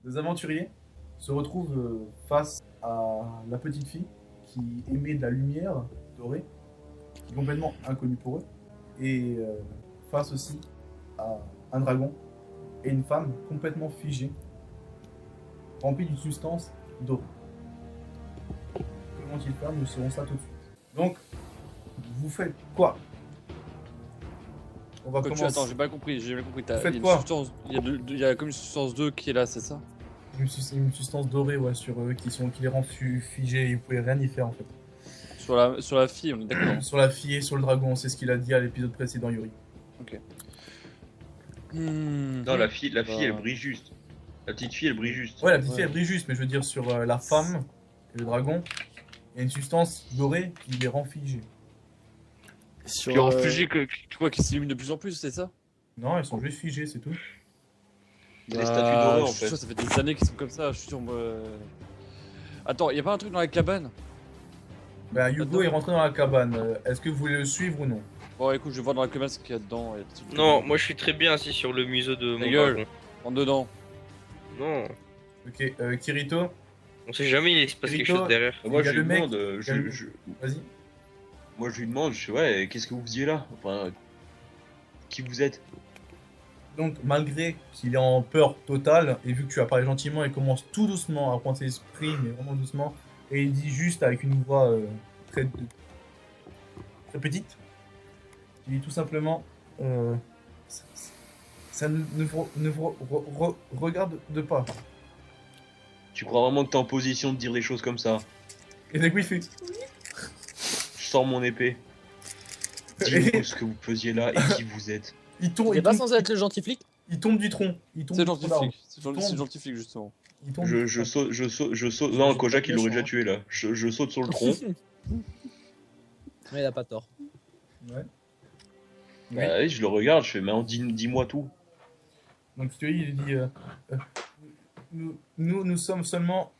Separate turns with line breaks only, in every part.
Des aventuriers se retrouvent face à la petite fille qui émet de la lumière dorée, qui est complètement inconnue pour eux, et face aussi à un dragon et une femme complètement figée, remplie d'une substance dorée. Que vont-ils faire? Nous saurons ça tout de suite. Donc, vous faites quoi? On va commencer.
Attends, j'ai pas compris.
Faites quoi?
Il y a comme une substance 2 qui est là, c'est ça?
Une substance dorée, ouais, sur eux qui les rend figés et vous pouvez rien y faire en fait.
Sur la fille, on est d'accord.
Sur la fille et sur le dragon, c'est ce qu'il a dit à l'épisode précédent, Yuri.
Ok.
Non, la fille, elle brille juste. La petite fille, elle brille juste.
Ouais, la petite fille elle brille juste, mais je veux dire sur la femme et le dragon, il y a une substance dorée qui les rend figés.
Qui rend figé tu vois, qui s'illumine de plus en plus, c'est ça?
Non, elles sont juste figées, c'est tout.
Les statues dorées, en
Je suis
fait.
sûr, ça fait des années qu'ils sont comme ça. Je suis sûr. Attends, y a pas un truc dans la cabane?
Bah, Hugo est rentré dans la cabane. Est-ce que vous voulez le suivre ou non?
Bon, écoute, je vais voir dans la cabane ce qu'il y a dedans. Et des trucs
Non,
dedans.
moi je suis très bien assis sur le museau de
Ta
mon
gueule.
dragon.
Rentre dedans.
Non,
Ok, Kirito,
on sait jamais, il se passe quelque chose derrière.
il y
Moi
a
je
le
lui
mec-
demande,
il y a le- vas-y.
moi je lui demande, ouais, qu'est-ce que vous faisiez là? Enfin, qui vous êtes?
Donc, malgré qu'il est en peur totale, et vu que tu apparais gentiment, il commence tout doucement à prendre ses esprits, mais vraiment doucement, et il dit juste avec une voix très, très petite, il dit tout simplement ça ne vous regarde pas.
Tu crois vraiment que t'es en position de dire des choses comme ça?
Et d'un coup, il fait.
Je sors mon épée. Dis-nous ce que vous faisiez là et qui vous êtes.
Il tombe,
Il est pas censé être le gentil flic?
il tombe du tronc. Il tombe
C'est
du
gentil
tronc
flic.
d'arbre.
C'est le gentil flic, justement.
Il tombe
Je,
du
je
tronc.
saute. Non, Kojak il l'aurait déjà tué là. Je saute sur le tronc.
Mais il a pas tort.
Ouais.
Bah, oui, je le regarde, je fais, mais dis-moi tout.
Donc tu vois, il dit nous sommes seulement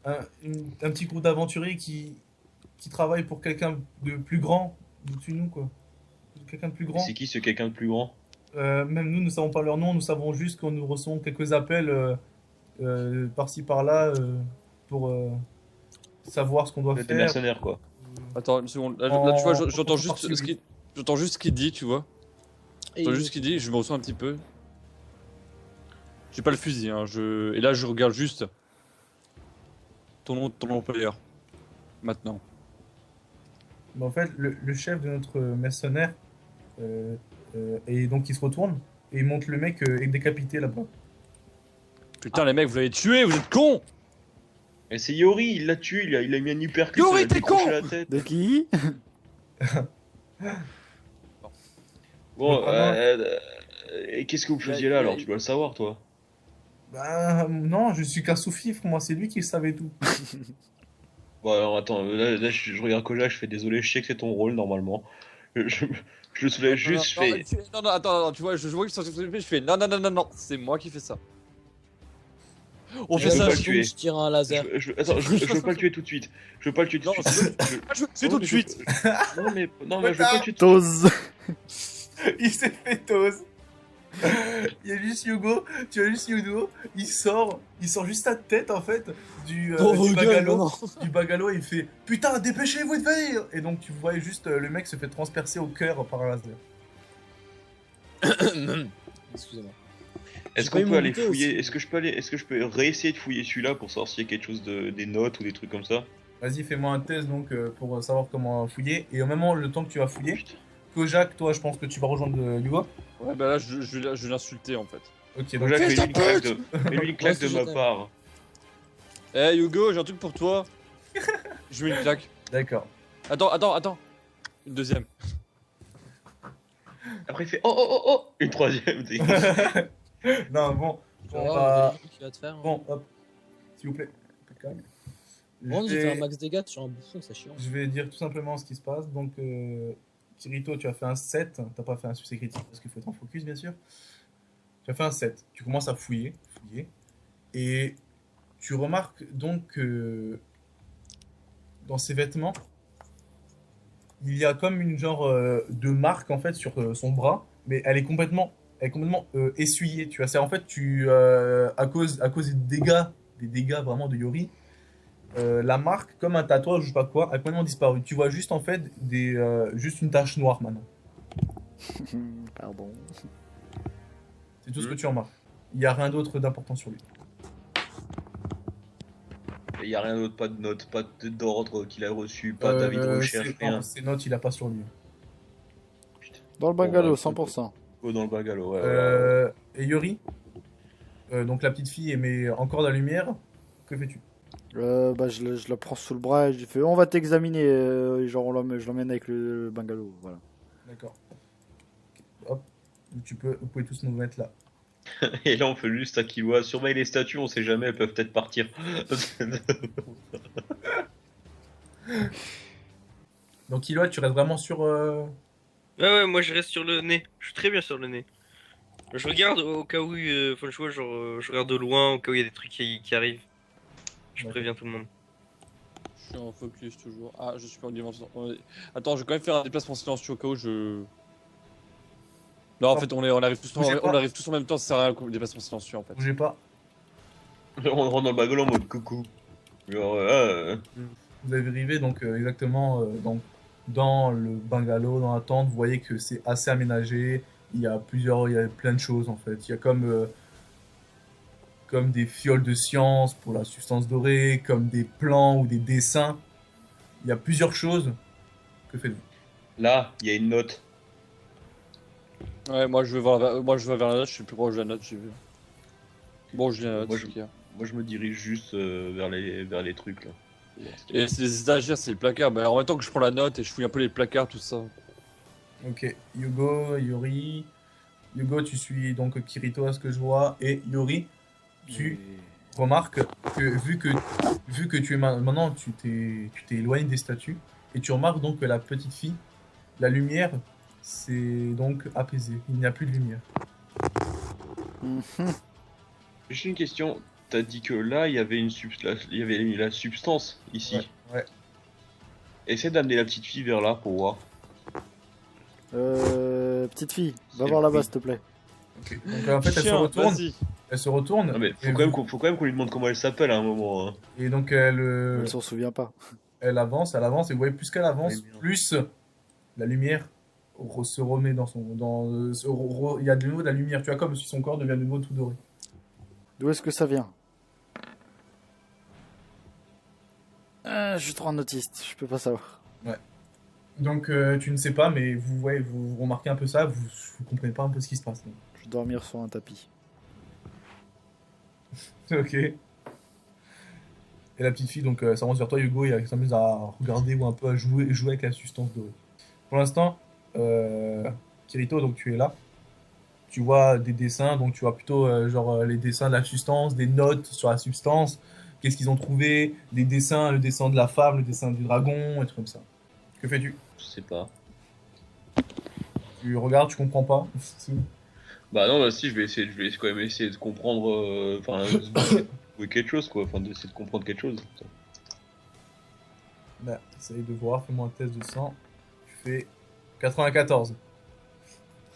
un petit groupe d'aventuriers qui travaille pour quelqu'un de plus grand au-dessus de nous quoi. Quelqu'un de plus grand.
C'est qui ce quelqu'un de plus grand?
Même nous ne savons pas leur nom, nous savons juste qu'on nous recevons quelques appels par-ci par-là pour savoir ce qu'on doit
Des
faire.
mercenaires quoi.
Attends, une seconde. Là,
En-
tu vois,
en
j'entends juste
contrepartie,
ce qu'il j'entends juste ce qu'il dit, tu vois.
Et
J'entends juste ce qu'il dit, je me ressens un petit peu. J'ai pas le fusil, hein. Et là, je regarde juste ton employeur. Maintenant.
Mais en fait, le chef de notre mercenaire, et donc il se retourne et il montre le mec est décapité là-bas.
Putain, les mecs, vous l'avez tué, vous êtes cons!
Et c'est Yori, il l'a tué, il a mis un uppercut.
Yori,
ça lui a
t'es
décroché
con
la tête.
De qui?
Bon,
Donc, vraiment-
et qu'est-ce que vous faisiez là alors? Tu dois le savoir toi.
Bah non, je suis qu'un sous-fifre, moi c'est lui qui savait tout.
Bon alors attends, là, je regarde Kojak, je fais désolé, je sais que c'est ton rôle normalement. Je le soulève juste, je fais.
Non, attends, tu vois, je vois qu'il sort je fais non, c'est moi qui fais ça. On
Je
fait
veux
ça,
pas le
je
tuer.
tire un laser.
Attends, je veux pas le tuer tout de suite. Je veux pas le tuer tout
Non,
de suite.
c'est tout de suite.
Non mais je veux pas le tuer tout de suite.
Tose.
Il s'est fait tose. Il y a juste Hugo, tu as juste Hugo, il sort juste sa tête en fait du bagalo et il fait putain dépêchez-vous de venir et donc tu vois juste le mec se fait transpercer au cœur par un laser.
Excusez-moi.
Est-ce
J'ai pas eu
qu'on peut
mon
aller
goûter
fouiller?
aussi.
Est-ce que je peux réessayer de fouiller celui-là pour savoir s'il y a quelque chose des notes ou des trucs comme ça?
Vas-y fais-moi un test donc pour savoir comment fouiller et au moment le temps que tu vas fouiller,
Putain.
Kojak toi je pense que tu vas rejoindre Hugo.
Ouais, bah là, je vais l'insulter en fait.
Ok donc
Kojak,
Fais ta
mets-lui une claque
Moi
de
aussi,
ma
je t'aime.
part.
Eh Hugo, j'ai un truc pour toi. Je mets une claque.
d'accord.
Attends. Une deuxième.
Après il fait oh une troisième.
Non bon
Tu
on
vas
va
voir ce que tu vas te faire.
bon hop s'il vous plaît. Calme.
Bon,
Je
j'ai fait
vais-
un max dégâts sur un bouffon, c'est chiant.
Je vais dire tout simplement ce qui se passe. Donc, Kirito, tu as fait un 7. T'as pas fait un succès critique parce qu'il faut être en focus, bien sûr. Tu as fait un 7. Tu commences à fouiller. Et tu remarques donc que dans ses vêtements, il y a comme une genre de marque en fait sur son bras. Mais elle est complètement. elle est complètement essuyée. Tu vois, c'est en fait, à cause des dégâts vraiment de Yori, la marque, comme un tatouage ou je sais pas quoi, a complètement disparu. Tu vois juste en fait juste une tache noire maintenant.
Pardon.
C'est tout ce que tu remarques. Il n'y a rien d'autre d'important sur lui.
Il y a rien d'autre, pas de notes, pas d'ordre qu'il a reçu, pas d'avis de recherche, rien.
Ces notes, il a pas sur lui.
Dans le
Bon,
bungalow,
bah,
100%.
Oh, dans le bungalow, ouais.
Et Yori, donc la petite fille émet encore de la lumière. Que fais-tu?
Bah, je la prends sous le bras et je lui fais on va t'examiner. Et genre, je l'emmène avec le bungalow. Voilà.
D'accord. Hop. Vous pouvez tous nous mettre là.
Et là, on fait juste à Killua. Surveille les statues, on sait jamais, elles peuvent peut-être partir.
Donc Killua, tu restes vraiment sur...
Ouais, moi je reste sur le nez. Je suis très bien sur le nez. Je regarde au cas où, enfin, je vois, genre, je regarde de loin au cas où il y a des trucs qui arrivent. Je
D'accord.
préviens tout le monde.
Je suis en focus toujours. Ah, je suis pas en dimension. Attends, je vais quand même faire un déplacement silencieux au cas où je. Non, en fait, on arrive tous
Bougez pas.
on arrive tous en même temps, ça sert à rien le déplacement silencieux en fait.
Bougez pas.
On rentre dans le bungalow en mode coucou. Genre,
Vous arrivez donc exactement dans le bungalow, dans la tente. Vous voyez que c'est assez aménagé. Il y a plein de choses en fait. Il y a comme des fioles de science pour la substance dorée, comme des plans ou des dessins. Il y a plusieurs choses. Que faites-vous?
Là, il y a une note.
Ouais, moi je vais vers la note, je suis plus proche de la note, j'ai vu. Bon, je lis la note,
Moi,
c'est clair.
Moi, je me dirige juste vers les trucs là.
Et c'est les étagères, c'est les placards. Bah, en même temps que je prends la note et je fouille un peu les placards, tout ça.
Ok. Yugo, Yori. Yugo, tu suis donc Kirito à ce que je vois. Et Yori, tu remarques que vu que tu es maintenant tu t'es éloigné des statues et tu remarques donc que la petite fille, la lumière c'est donc apaisé. Il n'y a plus de lumière.
J'ai une question. T'as dit que là, il y avait il y avait la substance ici.
Ouais.
Essaie d'amener la petite fille vers là pour voir.
Petite fille, va
C'est
voir là-bas
le
s'il te plaît.
Ok. Donc en fait elle se
Chien,
retourne.
vas-y.
Elle se retourne.
Non mais faut quand même qu'on lui demande comment elle s'appelle à un moment. Hein.
Et donc
Elle s'en souvient pas.
elle avance, et vous voyez plus qu'elle avance,
Ouais, merde.
plus la lumière se remet dans son il y a de nouveau de la lumière. Tu vois comme si son corps devient de nouveau tout doré.
D'où est-ce que ça vient? Je suis trop un autiste, je peux pas savoir.
Donc tu ne sais pas, mais vous remarquez un peu ça, vous comprenez pas un peu ce qui se passe. Donc.
Je vais dormir sur un tapis.
Ok. Et la petite fille donc s'avance vers toi, Hugo, et elle s'amuse à regarder ou un peu à jouer avec la substance dorée. Pour l'instant, Kirito, donc tu es là. Tu vois des dessins, donc tu vois plutôt les dessins de la substance, des notes sur la substance, qu'est-ce qu'ils ont trouvé, des dessins, le dessin de la femme, le dessin du dragon, et tout comme ça. Que fais-tu?
Je sais pas.
Tu regardes, tu comprends pas.
Bah non, bah si, je vais quand même essayer de comprendre, enfin, trouver quelque chose quoi, enfin d'essayer de comprendre quelque chose.
Bah, essaye de voir, fais-moi un test de sang. Tu fais 94.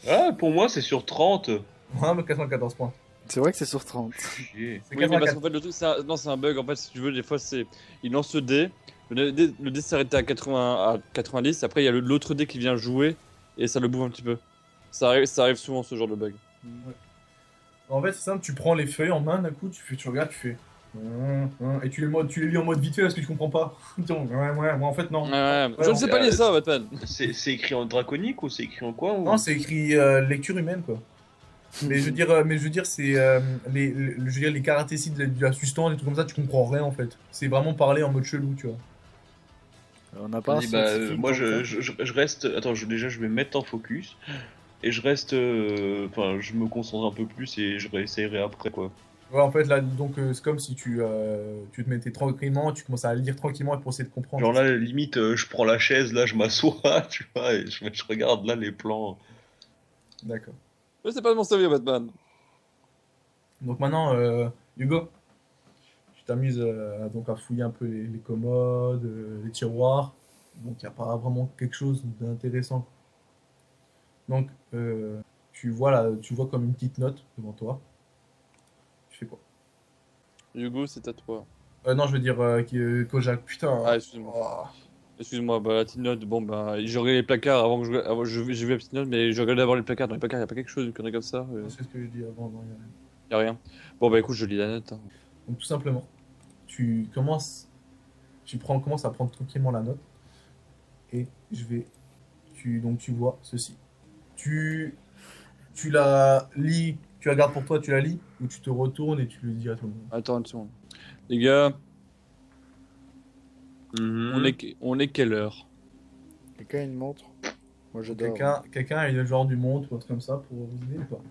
Ah, pour moi c'est sur 30.
Ouais, mais 94 points.
C'est vrai que c'est sur 30.
Chier.
C'est
Oui, mais parce
84.
qu'en fait, le truc, non, c'est un bug. En fait, si tu veux, des fois, c'est. Il lance le dé. Le dé s'arrête à 90. Après, il y a l'autre dé qui vient jouer. Et ça le bouffe un petit peu. Ça arrive souvent, ce genre de bug.
En fait, c'est simple, tu prends les feuilles en main d'un coup, tu regardes, tu fais. Et tu les lis en mode vite fait parce que tu comprends pas. Ouais, en fait, non.
Ouais, je ne sais pas lire ça, Batman.
C'est écrit en draconique ou c'est écrit en quoi ou...
Non, c'est écrit lecture humaine, quoi. Mais je veux dire, c'est les caractéristiques de la substance, des trucs comme ça, tu comprends rien en fait. C'est vraiment parler en mode chelou, tu vois.
On n'a pas un
Vas-y, bah,
scientifique
moi
dans le
je reste. Attends, déjà je vais me mettre en focus. Et je reste. Enfin, je me concentre un peu plus et je réessayerai après quoi.
Ouais, en fait, là, donc, c'est comme si tu te mettais tranquillement, tu commences à lire tranquillement pour essayer de comprendre.
Genre là, limite, je prends la chaise, là je m'assois, tu vois, et je regarde là les plans.
D'accord.
Je sais pas de mon sérieux, Batman.
Donc maintenant, Hugo, tu t'amuses donc à fouiller un peu les commodes, les tiroirs. Donc il n'y a pas vraiment quelque chose d'intéressant. Donc tu vois comme une petite note devant toi. Tu fais quoi?
Hugo, c'est à toi.
Non, je veux dire Kojak. Putain.
Ah, excuse-moi.
Oh.
Excuse-moi, bah la petite note, bon bah j'ai regardé les placards avant que j'ai vu la petite note, mais j'ai regardé d'abord les placards. Dans les placards, y a pas quelque chose, une connerie comme ça.
C'est ce que je dis avant. Non, y a rien.
Y a rien. Bon bah écoute, je lis la note. Hein.
Donc tout simplement, commences à prendre tranquillement la note et tu vois ceci. Tu la lis, tu la gardes pour toi, tu la lis ou tu te retournes et tu le dis à tout le monde.
Attends une seconde. Les gars,
Mhm.
on est quelle heure?
Quelqu'un a une montre? Moi je dors.
Quelqu'un a une genre du monde ou un truc comme ça pour vous aider ou pas?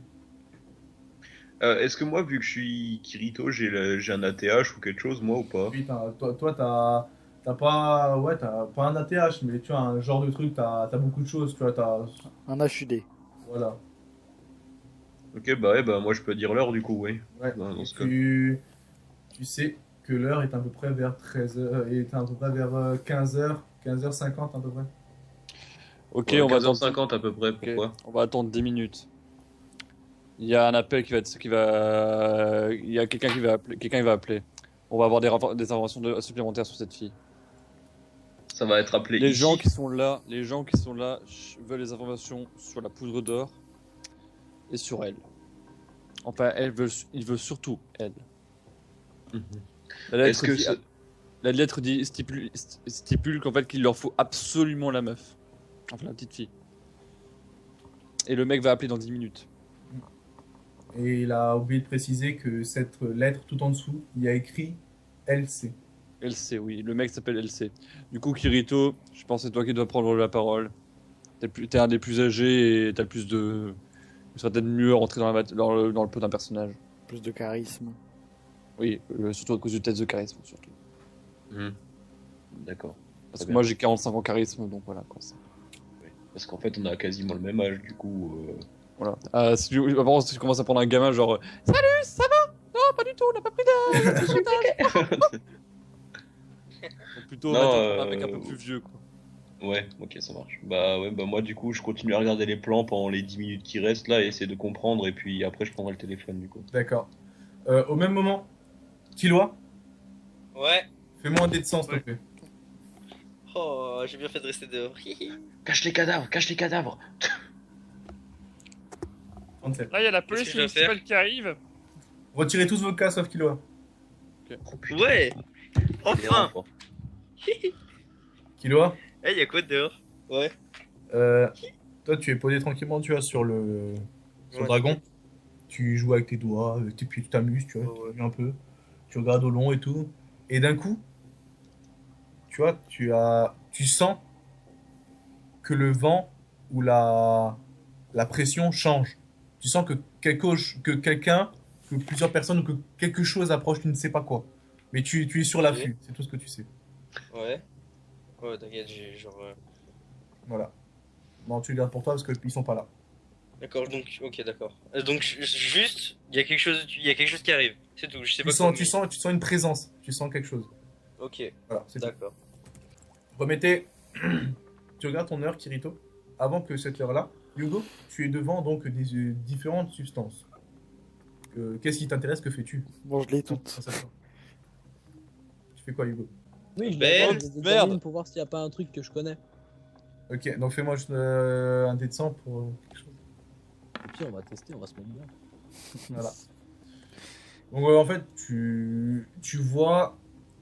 Est-ce que moi, vu que je suis Kirito, j'ai un ATH ou quelque chose, moi ou pas?
Oui, t'as pas un ATH, mais tu as un genre de truc, t'as beaucoup de choses, tu vois,
Un HUD.
voilà.
Ok, bah ouais, bah moi je peux dire l'heure du coup, oui.
Ouais.
Dans
Et
ce cas.
tu sais que l'heure est à peu près vers 13h, est à peu près vers 15h, 15h50 à peu près.
Ok,
Ouais,
on va attendre.
15h50 à peu près,
Ok,
pourquoi?
on va attendre 10 minutes. Il y a un appel il y a quelqu'un qui va appeler. On va avoir des informations supplémentaires sur cette fille.
Ça va être appelé
Les
ici.
gens qui sont là veulent des informations sur la poudre d'or et sur elle. Enfin, il veut surtout elle.
Mhm.
La
Est-ce
lettre
que
dit, la lettre stipule qu'en fait qu'il leur faut absolument la meuf. Enfin la petite fille. Et le mec va appeler dans 10 minutes.
Et il a oublié de préciser que cette lettre tout en dessous, il y a écrit LC.
LC, oui, le mec s'appelle LC. Du coup, Kirito, je pense que c'est toi qui dois prendre la parole. T'es un des plus âgés et t'as le plus de. Tu seras peut-être mieux rentré dans le pot d'un personnage.
Plus de charisme.
Oui, surtout à cause du test de charisme, surtout.
Mhm. D'accord.
Parce
Très
que moi j'ai 45 ans charisme, donc voilà quoi.
Ouais. Parce qu'en fait, on a quasiment le même âge, du coup.
Voilà. Apparemment, si tu commences à prendre un gamin, genre. Salut, ça va? Non, pas du tout, on n'a pas pris de. Donc plutôt
Non,
mettre un mec un peu plus vieux, quoi.
Ouais, ok, ça marche. Bah ouais, bah moi du coup, je continue à regarder les plans pendant les 10 minutes qui restent là et essayer de comprendre, et puis après, je prendrai le téléphone du coup.
D'accord. Au même moment, Killua,
Ouais.
fais-moi un dé de sang s'il te
Ouais.
plaît.
Oh, j'ai bien fait de rester dehors.
Cache les cadavres, cache les cadavres!
37.
Là, il y a la police
Qu'est-ce que je dois
municipale qui arrive.
Retirez tous vos cas sauf Killua.
Oh, putain.
Ouais.
Il est
Enfin.
vraiment fort.
Killua,
Eh, y a quoi dehors? Ouais.
toi tu es posé tranquillement, tu vois, sur le
Ouais.
dragon. Tu joues avec tes doigts, tes pieds, tu t'amuses, tu vois,
Ouais, ouais.
tu joues un peu. Tu regardes au long et tout. Et d'un coup, tu vois, tu sens que le vent ou la pression change. Tu sens que que plusieurs personnes ou que quelque chose approche, tu ne sais pas quoi. Mais tu es sur l'affût, c'est tout ce que tu sais.
Ouais. Ouais, t'inquiète, j'ai genre.
Voilà. Non, tu le gardes pour toi parce qu'ils sont pas là.
D'accord, donc, ok, d'accord. Donc, juste, il y a quelque chose qui arrive. C'est tout, je sais
Tu
pas
sens,
quoi,
tu sens, tu sens une présence, tu sens quelque chose.
Ok,
Voilà, c'est tout.
d'accord.
Remettez. Tu regardes ton heure, Kirito. Avant que cette heure-là, Hugo, tu es devant donc des différentes substances. Qu'est-ce qui t'intéresse? Que fais-tu?
Bon, je l'ai
Tu
toutes.
fais quoi, Hugo?
Oui, je
Ben,
vais examine pour voir s'il n'y a pas un truc que je connais.
Ok, donc fais-moi juste un dé de 100 pour quelque chose.
Et puis on va tester, on va se mettre bien.
Voilà. Donc en fait, tu vois,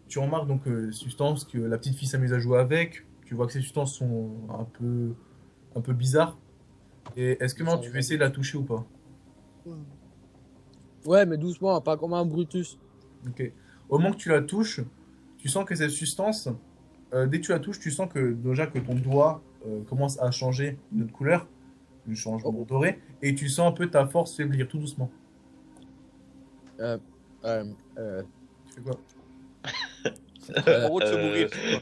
tu remarques donc substances que la petite fille s'amuse à jouer avec. Tu vois que ces substances sont un peu bizarres. Et est-ce que maintenant tu veux essayer de la toucher ou pas?
Ouais, mais doucement, pas comme un Brutus.
Ok. Au moment que tu la touches, tu sens que cette substance, dès que tu la touches, tu sens que déjà que ton doigt commence à changer de couleur, un changement doré, et tu sens un peu ta force faiblir tout doucement. Tu fais quoi?
En gros, tu vas mourir. tu vois.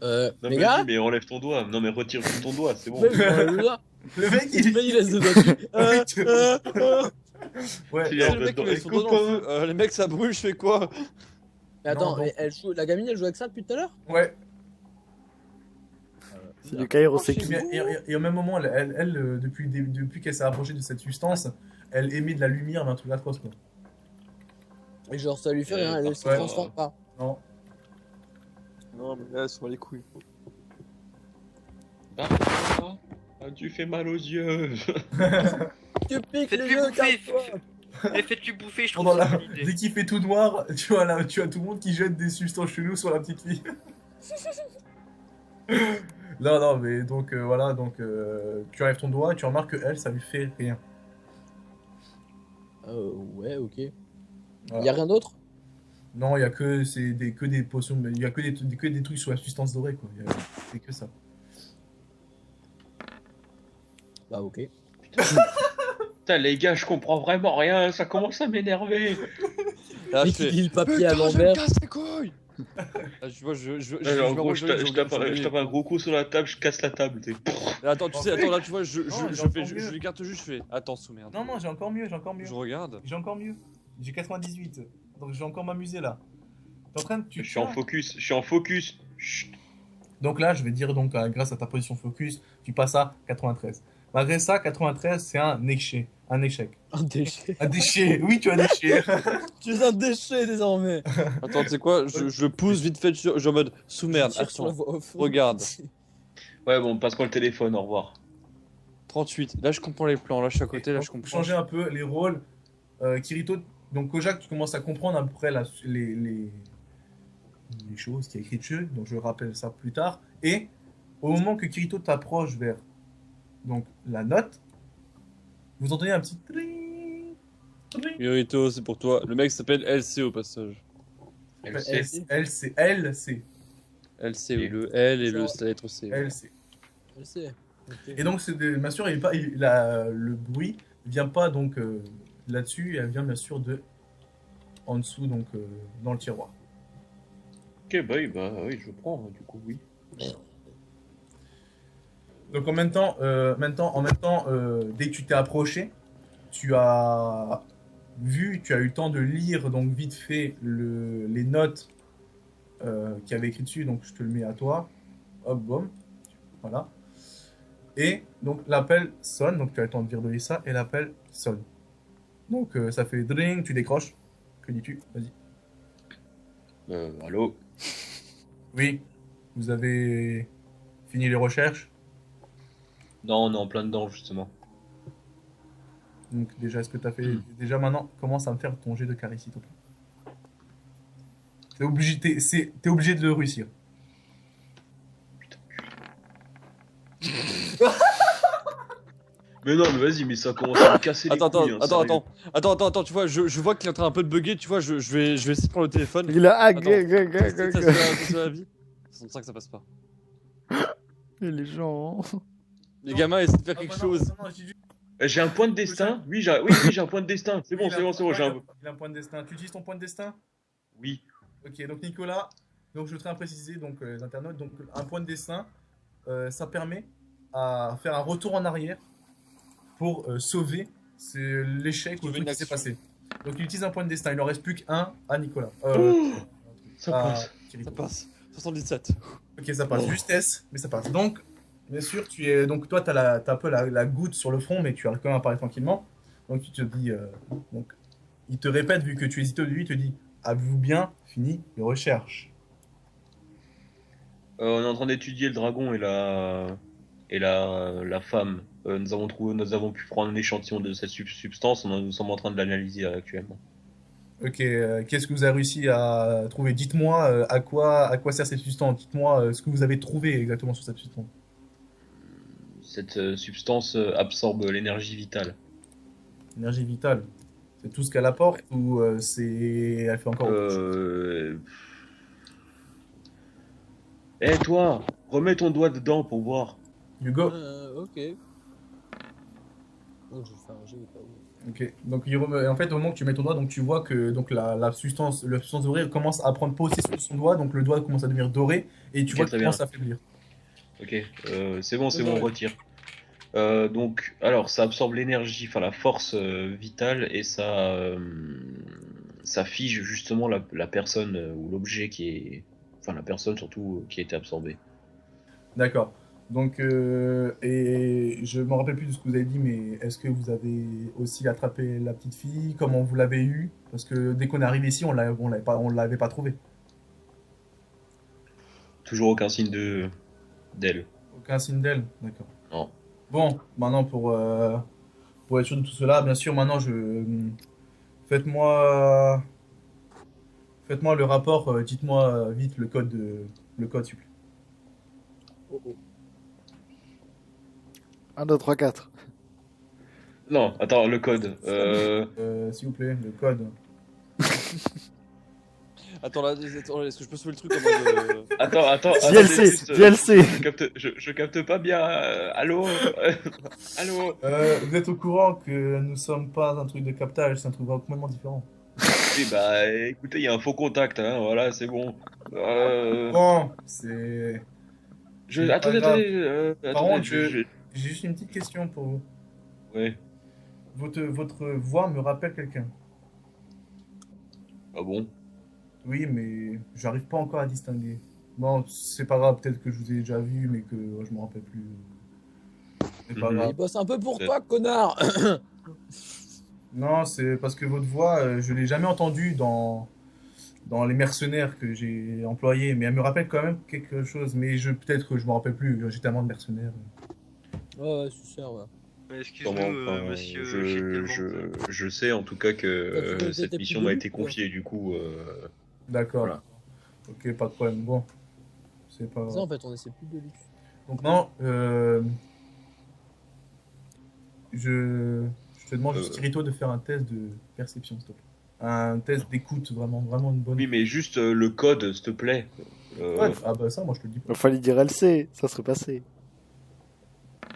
Non,
les
mais
gars,
dis, mais enlève ton doigt. Non, mais retire juste ton doigt, c'est bon.
mais le doigt,
Le mec,
il laisse le doigt dessus.
Ouais,
Il
Tu
est
sais,
en
le
mode
mec, il met son doigt dans
copain.
le feu. Les mecs, ça brûle, je fais quoi?
Mais attends,
Non, non.
la gamine, elle joue avec ça depuis tout à l'heure?
ouais.
C'est du Cairo, c'est
Et,
qui?
bien- et au même moment, depuis qu'elle s'est approchée de cette substance, elle émet de la lumière, mais un truc atroce, quoi.
Et genre, ça lui fait rien, elle se
ouais,
transforme pas.
Non.
Non, mais là, sur les couilles.
Ah, tu fais mal aux yeux.
Tu piques les
Faites-lui
yeux,
bouffer.
calme-toi.
Mais faites-lui bouffer, je trouve
Pendant
ça
la...
une bonne idée.
Dès qu'il fait tout noir, tu as tout le monde qui jette des substances chelous sur la petite fille. Non, non, mais donc voilà, donc tu enlèves ton doigt et tu remarques que elle, ça lui fait rien.
Ouais, ok.
Voilà.
Y a rien d'autre?
Non, il y a que des potions, il y a que des trucs sur la substance dorée, quoi. C'est que ça.
Bah, ok.
Putain, les gars, je comprends vraiment rien, ça commence à m'énerver.
Là,
Et
je
qui
fais.
lit le papier à
Putain, je me
l'envers.
casse les couilles. Là, tu vois,
En gros, je tape un gros coup sur la table, je casse la table. T'sais.
Là, attends, tu sais, attends, là, tu vois, je
j'ai
fais,
encore
je
mieux.
l'écarte juste, je fais. Attends, sous merde.
Non, non, j'ai encore mieux, j'ai encore mieux.
Je regarde.
J'ai encore mieux. J'ai 98. Donc je vais encore m'amuser là. T'es en train de...
Je suis en focus, je suis en focus. Chut.
Donc là, je vais dire, donc, grâce à ta position focus, tu passes à 93. Malgré ça, 93, c'est un échec. Un échec.
Un déchet.
Un déchet. Oui, tu as un déchet.
Tu es un déchet désormais.
Attends, tu sais quoi, je pousse vite fait, je suis en mode sous merde.
Tu tires sur la
Attends,
voix off.
regarde.
Ouais, bon, passe-moi le téléphone, au revoir.
38. Là, je comprends les plans. Là, je suis à côté, là,
Donc,
je
pour
comprends.
changer un peu les rôles, Kirito, donc Kojak, tu commences à comprendre à peu près les choses qu'il y a écrites dessus, donc je rappelle ça plus tard. Et au moment que Kirito t'approche vers donc, la note, vous entendez un petit tring, tring.
Murito, c'est pour toi. Le mec s'appelle LC au passage.
LC. LC.
LC, le L et le, c'est la lettre C.
LC.
Je sais. Ok.
Et donc, bien sûr, le bruit ne vient pas donc là-dessus, elle vient bien sûr de en dessous, donc dans le tiroir.
Ok, bah oui, je prends, du coup, oui.
Donc en même temps, dès que tu t'es approché, tu as eu le temps de lire donc vite fait les notes qu'il y avait écrit dessus, donc je te le mets à toi. Hop, boum. Voilà. Et donc l'appel sonne, donc tu as le temps de virer ça, et l'appel sonne. Donc ça fait dring, tu décroches. Que dis-tu? Vas-y.
Allô?
Oui, vous avez fini les recherches.
Non, on est en plein dedans, justement.
Donc déjà, est-ce que tu as fait... Déjà maintenant, commence à me faire ton jet de charisme, s'il te plaît. T'es obligé de le réussir.
Mais non, mais vas-y, mais ça commence à me casser les
Attends,
couilles. hein,
attends, tu vois, je vois qu'il est en train un peu de bugger, tu vois, je vais essayer de prendre le téléphone.
Il a
Attends, c'est la vie. C'est comme ça que ça passe pas.
Les gens.
Les gamins essaient de faire quelque chose.
J'ai un point de destin. Oui, j'ai un point de destin. C'est bon, j'ai un...
Il a un point de destin. Tu utilises ton point de destin?
Oui.
Ok, donc Nicolas, donc je tiens à préciser, donc les internautes, donc un point de destin, ça permet à faire un retour en arrière pour sauver l'échec ou le
Sauver
truc
une
qui s'est
action.
passé. Donc il utilise un point de destin, il n'en reste plus qu'un à Nicolas.
Ça
à
passe.
Kirito.
Ça passe. 77.
Ok, ça passe. Justesse, mais ça passe. Donc, bien sûr, donc toi, t'as un peu la goutte sur le front, mais tu arrives quand même à parler tranquillement. Donc, tu te dis, donc, il te répète, vu que tu hésites au début, il te dit, avez-vous bien fini les recherches?
On est en train d'étudier le dragon et la femme. Nous avons pu prendre un échantillon de cette substance. Nous sommes en train de l'analyser actuellement.
Ok, qu'est-ce que vous avez réussi à trouver? Dites-moi à quoi sert cette substance. Dites-moi ce que vous avez trouvé exactement sur cette substance.
Cette substance absorbe l'énergie vitale.
Énergie vitale. C'est tout ce qu'elle apporte ou elle fait encore autre chose?
Eh toi, remets ton doigt dedans pour voir.
Hugo?
Ok. Donc je vais faire un jet au cas où.
Ok, donc en fait au moment que tu mets ton doigt, donc tu vois que donc la substance dorée commence à prendre possession de son doigt, donc le doigt commence à devenir doré et tu
Ok,
vois qu'il
très bien.
commence à faiblir.
Ok, c'est bon, on retire. Donc, alors, ça absorbe l'énergie, enfin la force vitale et ça fige justement la personne ou l'objet qui est, enfin la personne surtout qui a été absorbée.
D'accord. Donc, et je me rappelle plus de ce que vous avez dit, mais est-ce que vous avez aussi attrapé la petite fille? Comment vous l'avez eue? Parce que dès qu'on est arrivé ici, on l'avait pas trouvée.
Toujours aucun signe de d'elle.
Aucun signe d'elle, d'accord.
Non.
Bon, maintenant pour être sûr de tout cela, bien sûr, maintenant faites-moi faites-moi le rapport, dites-moi vite le code, s'il vous plaît.
Oh, oh.
1, 2, 3, 4.
Non, attends, le code.
S'il vous plaît, le code.
Attends, là, est-ce que je peux sauver le truc en mode.
Attends,
DLC,
juste,
DLC.
je capte pas bien. Allô Allô
Vous êtes au courant que nous sommes pas un truc de captage, c'est un truc complètement différent.
Oui, bah écoutez, il y a un faux contact, hein, voilà, c'est bon.
Bon, c'est c'est pas
Attendez,
grave. Par
attendez,
contre, j'ai juste une petite question pour vous.
Ouais,
Votre voix me rappelle quelqu'un.
ah bon.
Oui, mais j'arrive pas encore à distinguer. Bon, c'est pas grave, peut-être que je vous ai déjà vu, mais que je me rappelle plus. C'est pas
Mhm.
grave.
Il bosse un peu pour
Ouais.
toi, connard.
Non, c'est parce que votre voix, je l'ai jamais entendue dans les mercenaires que j'ai employés, mais elle me rappelle quand même quelque chose. Mais peut-être que je me rappelle plus, j'ai tellement de mercenaires.
Ouais, c'est ça, ouais.
Excuse-nous,
Sûrement, enfin,
monsieur
je sais en tout cas que
T'as
cette
plus
mission
de
m'a
loup,
été
quoi.
confiée, du coup.
D'accord.
Voilà.
Ok, pas de problème. Bon, c'est pas
Ça,
grave.
en fait, on essaie plus de luxe.
Donc non, je te demande juste,
Euh.
Kirito, de faire un test de perception, s'il te plaît. Un test d'écoute, vraiment, vraiment une bonne.
Oui, mais juste le code, s'il te plaît.
Ouais, ah bah ça, moi je te le dis pas.
Il fallait dire LC, ça serait passé.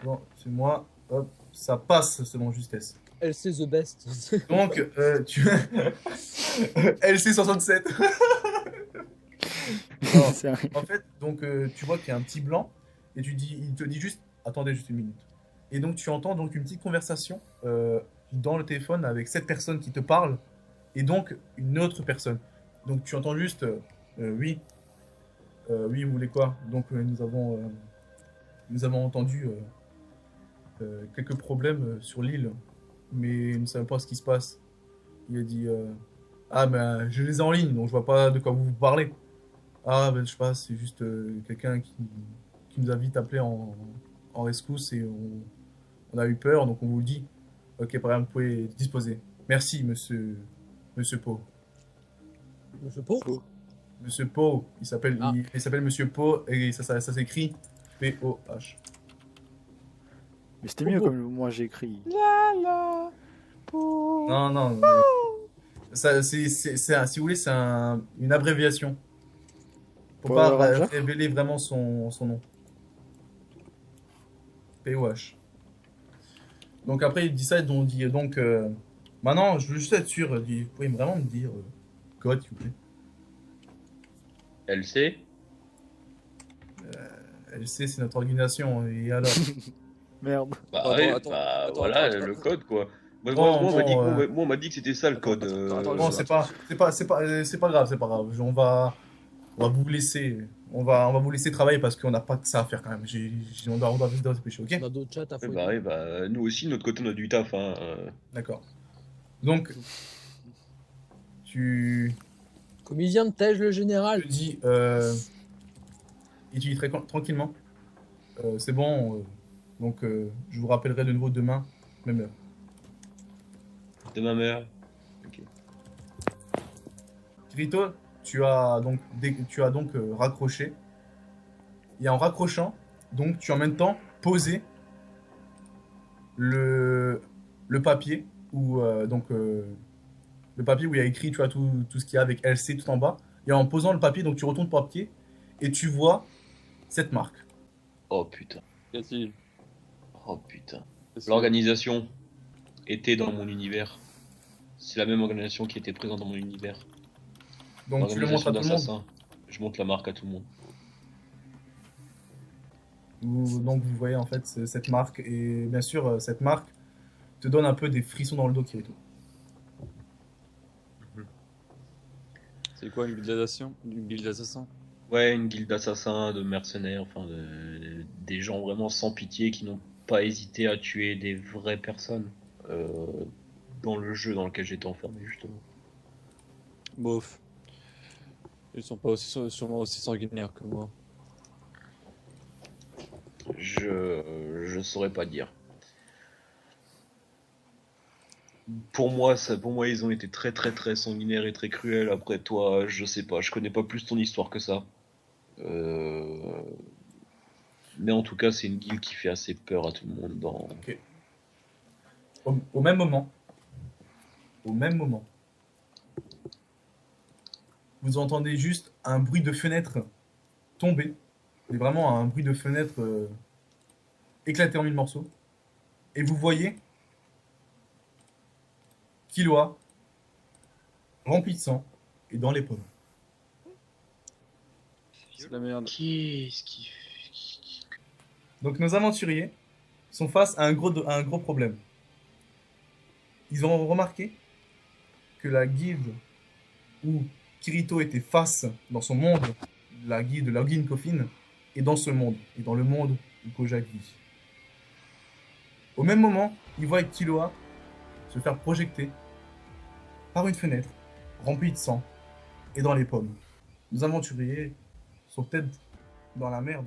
Bon, c'est moi, hop, ça passe selon justesse.
Elle c'est the best.
Donc, tu. LC67. Non,
C'est un-
en fait, donc tu vois qu'il y a un petit blanc et il te dit juste, attendez juste une minute. Et donc tu entends donc une petite conversation dans le téléphone avec cette personne qui te parle et donc une autre personne. Donc tu entends juste, oui, oui, vous voulez quoi? Donc nous avons entendu quelques problèmes sur l'île, mais nous ne savons pas ce qui se passe. Il a dit, ah ben je les ai en ligne, donc je vois pas de quoi vous parlez. Ah, ben, je sais pas, c'est juste quelqu'un qui nous a vite appelé en rescousse et on a eu peur, donc on vous le dit. Ok, par exemple, vous pouvez disposer. Merci, monsieur Poe.
Monsieur Pau.
Monsieur Poe,
Ah.
il s'appelle Monsieur Poe et ça s'écrit P-O-H.
Mais c'était mieux comme moi j'ai écrit.
Non, non, ça, si vous voulez, c'est une abréviation. Pour
Power
pas
Ranger
révéler vraiment son nom. P-O-H. Donc après, il dit ça, donc, maintenant, je veux juste être sûr, vous pouvez vraiment me dire code, s'il vous plaît.
LC
LC, c'est notre organisation, et alors
Merde.
Bah
Attends,
ouais,
attends,
bah
attends,
voilà,
attends,
le
attends.
code, quoi. Moi,
Bon,
moi, on m'a dit,
bon,
moi, on m'a dit que c'était ça le code.
attends,
Bon,
je-
c'est pas grave, c'est pas grave. On va vous laisser, on va vous laisser travailler parce qu'on n'a pas que ça à faire quand même. On doit vite se dépêcher, ok?
On a d'autres chats à
Ouais,
fouiller.
bah, nous aussi, de notre côté, on a du taf, hein.
D'accord. Donc, tu
Comme il vient de Tej le
te
général.
dis, et tu dis tranquillement, c'est bon, donc je vous rappellerai de nouveau demain, même heure.
De ma mère.
Kirito, tu as donc raccroché. Et en raccrochant, donc tu as en même temps posé le papier le papier où il y a écrit, tu vois, tout ce qu'il y a avec LC tout en bas. Et en posant le papier, donc tu retournes le papier et tu vois cette marque.
Oh putain.
Qu'y a-t-il
Oh putain.
Qu'est-ce que-
L'organisation était dans mon univers. C'est la même organisation qui était présente dans mon univers.
Donc tu le montres à tout le monde.
d'assassins. Je montre la marque à tout le monde.
Donc vous voyez en fait cette marque. Et bien sûr, cette marque te donne un peu des frissons dans le dos, Kirito.
C'est quoi une guilde d'assassins? Une guilde d'assassins?
Ouais, une guilde d'assassins, de mercenaires, enfin des gens vraiment sans pitié qui n'ont pas hésité à tuer des vraies personnes dans le jeu dans lequel j'étais enfermé justement.
Bof. Ils sont pas aussi, sûrement aussi sanguinaires que moi.
Je saurais pas dire. Pour moi, ils ont été très très très sanguinaires et très cruels. Après toi, je sais pas, je connais pas plus ton histoire que ça. Mais en tout cas, c'est une guilde qui fait assez peur à tout le monde dans.
Ok. Au même moment, vous entendez juste un bruit de fenêtre tomber, mais vraiment un bruit de fenêtre éclater en mille morceaux, et vous voyez Killua rempli de sang et dans les pommes.
C'est la merde.
Qu'est-ce qui.
Donc nos aventuriers sont face à un gros problème. Ils ont remarqué que la guilde où Kirito était face dans son monde, la guilde de Login Coffin, est dans ce monde, et dans le monde où Kojak vit. Au même moment, ils voient Killua se faire projeter par une fenêtre remplie de sang et dans les pommes. Nos aventuriers sont peut-être dans la merde.